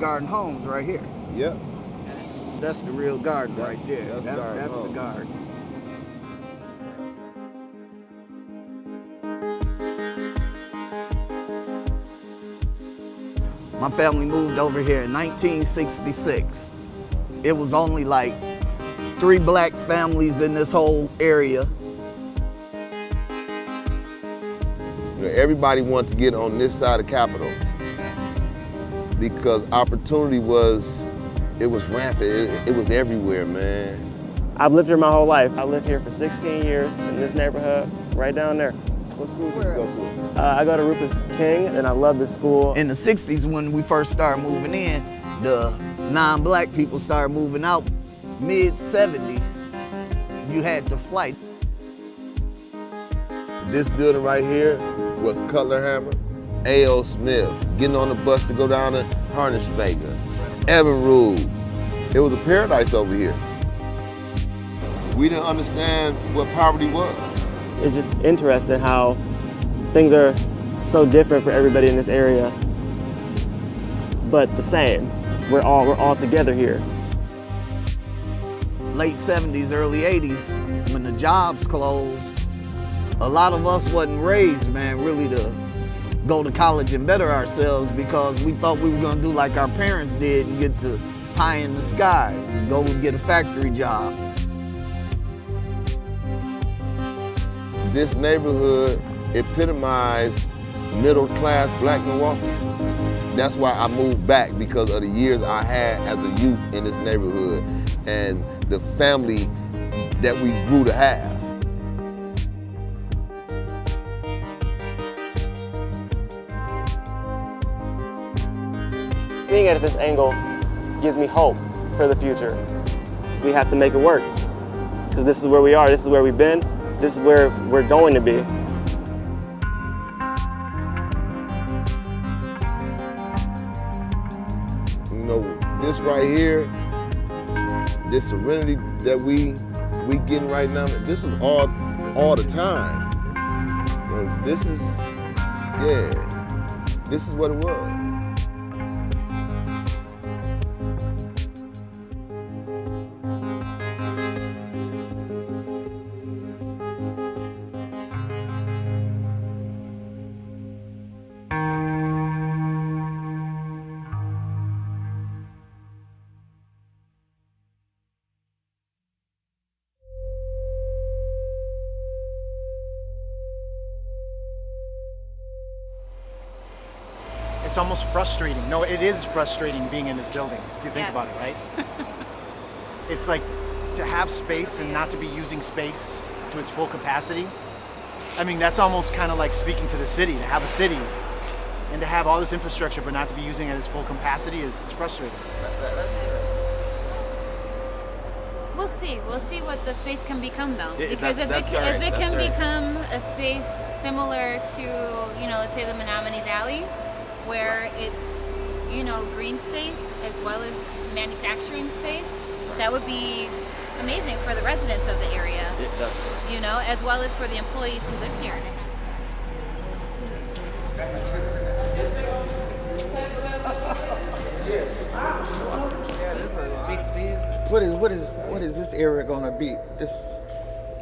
garden homes right here. Yep. That's the real garden right there. That's home. the garden. My family moved over here in 1966. It was only like 3 black families in this whole area. Everybody wanted to get on this side of Capitol because opportunity was rampant. It was everywhere, man. I've lived here my whole life. I lived here for 16 years in this neighborhood, right down there. What school did you go to? I go to Rufus King, and I love this school. In the 60s, when we first started moving in, the non-black people started moving out. Mid-70s, you had to flight. This building right here was Cutler Hammer, A.O. Smith, getting on the bus to go down to Harnish Vega, Evan Rule. It was a paradise over here. We didn't understand what poverty was. It's just interesting how things are so different for everybody in this area, but the same. We're all together here. Late 70s, early 80s, when the jobs closed, a lot of us wasn't raised, man, really to go to college and better ourselves because we thought we were gonna do like our parents did and get the pie in the sky, go and get a factory job. This neighborhood epitomized middle-class black Milwaukee. That's why I moved back, because of the years I had as a youth in this neighborhood and the family that we grew to have. Seeing it at this angle gives me hope for the future. We have to make it work, because this is where we are, this is where we've been, this is where we're going to be. You know, this right here, this serenity that we getting right now, this was all the time. You know, this is what it was. It's almost frustrating. No, it is frustrating being in this building, if you think about it, right? It's like to have space and not to be using space to its full capacity. I mean, that's almost kind of like speaking to the city. To have a city and to have all this infrastructure but not to be using it at its full capacity is frustrating. We'll see. We'll see what the space can become, though. Yeah, Because if it can become a space similar to, let's say the Menominee Valley, where it's, green space as well as manufacturing space, that would be amazing for the residents of the area, as well as for the employees who live here. What is this area gonna be, this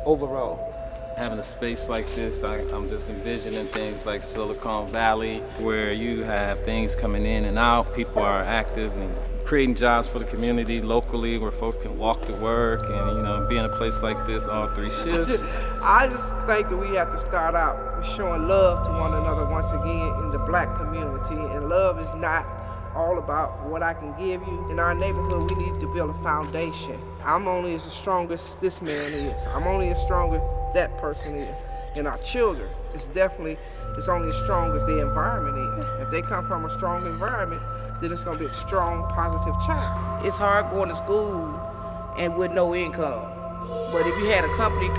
overall? Having a space like this, I'm just envisioning things like Silicon Valley, where you have things coming in and out, people are active and creating jobs for the community locally where folks can walk to work and, be in a place like this all 3 shifts. I just think that we have to start out with showing love to one another once again in the black community, and love is not all about what I can give you. In our neighborhood, we need to build a foundation. I'm only as strong as this man is. I'm only as strong as that person is. And our children, it's only as strong as the environment is. If they come from a strong environment, then it's gonna be a strong, positive child. It's hard going to school and with no income. But if you had a company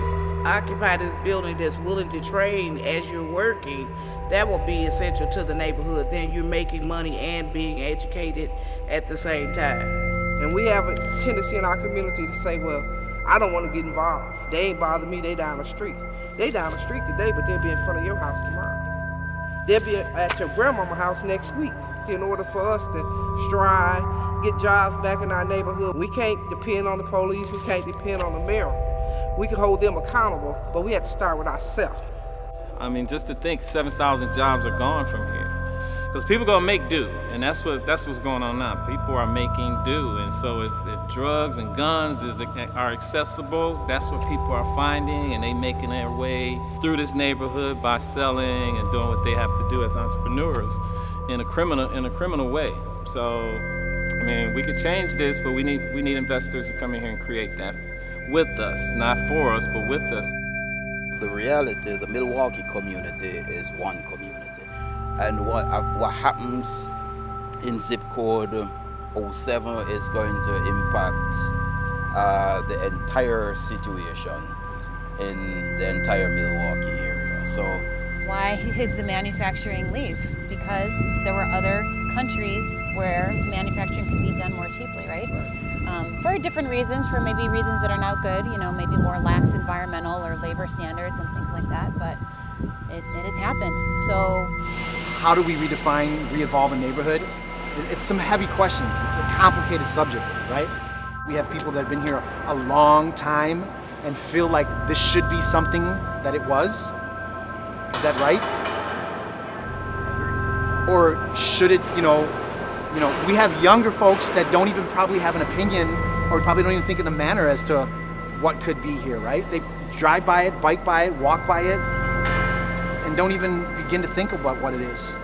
occupy this building that's willing to train as you're working, that will be essential to the neighborhood. Then you're making money and being educated at the same time. And we have a tendency in our community to say, well, I don't want to get involved. They ain't bother me, they down the street. They down the street today, but they'll be in front of your house tomorrow. They'll be at your grandmama's house next week. In order for us to strive, get jobs back in our neighborhood, we can't depend on the police, we can't depend on the mayor. We can hold them accountable, but we have to start with ourselves. I mean, just to think 7,000 jobs are gone from here. Because people gonna make do, and that's what's going on now. People are making do, and so if drugs and guns are accessible, that's what people are finding, and they making their way through this neighborhood by selling and doing what they have to do as entrepreneurs in a criminal way. So, I mean, we could change this, but we need investors to come in here and create that with us, not for us, but with us. The reality, the Milwaukee community is one community. And what happens in zip code 07 is going to impact the entire situation in the entire Milwaukee area. So why did the manufacturing leave? Because there were other countries where manufacturing could be done more cheaply, right? For different reasons, for maybe reasons that are not good, you know, maybe more lax environmental or labor standards and things like that, but it has happened. So how do we redefine, re-evolve a neighborhood? It's some heavy questions. It's a complicated subject, right? We have people that have been here a long time and feel like this should be something that it was. Is that right? Or should it, you know, we have younger folks that don't even probably have an opinion or probably don't even think in a manner as to what could be here, right? They drive by it, bike by it, walk by it, and don't even begin to think about what it is.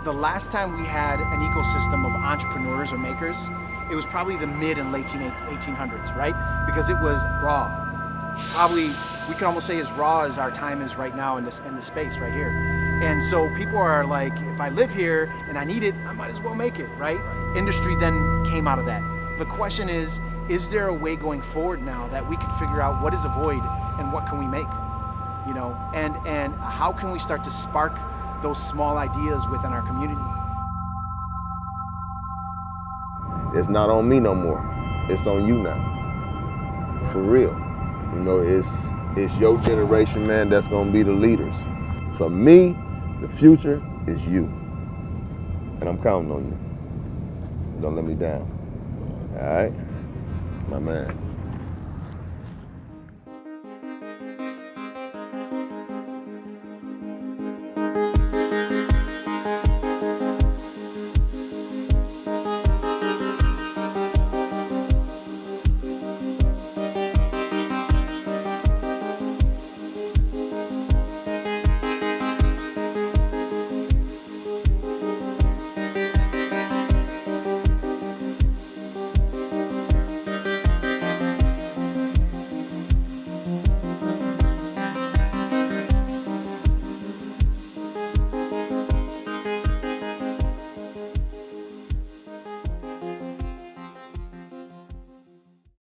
The last time we had an ecosystem of entrepreneurs or makers, it was probably the mid and late 1800s, right? Because it was raw. Probably, we could almost say as raw as our time is right now in this space right here. And so people are like, if I live here and I need it, I might as well make it, right? Industry then came out of that. The question is there a way going forward now that we can figure out what is a void and what can we make? You know, and how can we start to spark those small ideas within our community? It's not on me no more. It's on you now. For real. You know, it's your generation, man, that's gonna be the leaders. For me, the future is you. And I'm counting on you. Don't let me down. All right? My man.